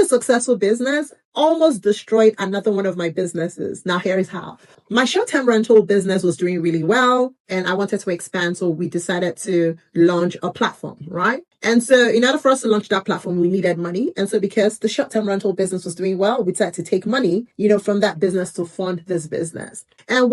successful business almost destroyed another one of my businesses. Now, here is how. My short-term rental business was doing really well and I wanted to expand. So we decided to launch a platform, right? And so in order for us to launch that platform, we needed money. And so because the short-term rental business was doing well, we decided to take money, from that business to fund this business. And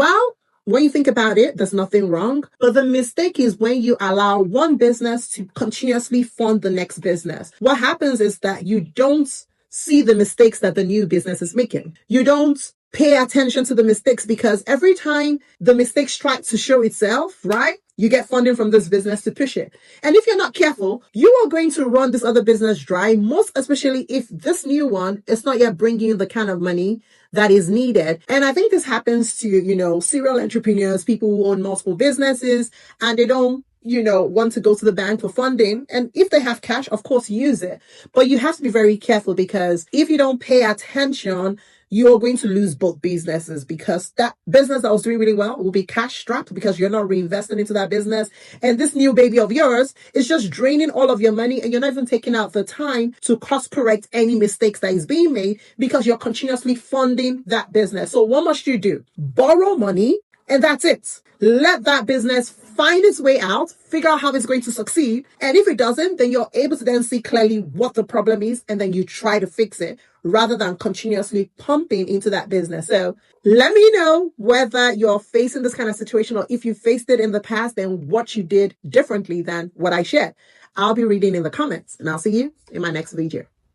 when you think about it, there's nothing wrong. But the mistake is when you allow one business to continuously fund the next business. What happens is that you don't see the mistakes that the new business is making. You don't pay attention to the mistakes because every time the mistake starts to show itself, right? You get funding from this business to push it. And if you're not careful, you are going to run this other business dry, most especially if this new one is not yet bringing you the kind of money that is needed. And I think this happens to, serial entrepreneurs, people who own multiple businesses, and they don't want to go to the bank for funding. And if they have cash, of course, use it. But you have to be very careful because if you don't pay attention, you're going to lose both businesses because that business that was doing really well will be cash strapped because you're not reinvesting into that business. And this new baby of yours is just draining all of your money and you're not even taking out the time to course correct any mistakes that is being made because you're continuously funding that business. So what must you do? Borrow money. And that's it. Let that business find its way out, figure out how it's going to succeed. And if it doesn't, then you're able to then see clearly what the problem is and then you try to fix it rather than continuously pumping into that business. So let me know whether you're facing this kind of situation or if you faced it in the past, then what you did differently than what I shared. I'll be reading in the comments and I'll see you in my next video.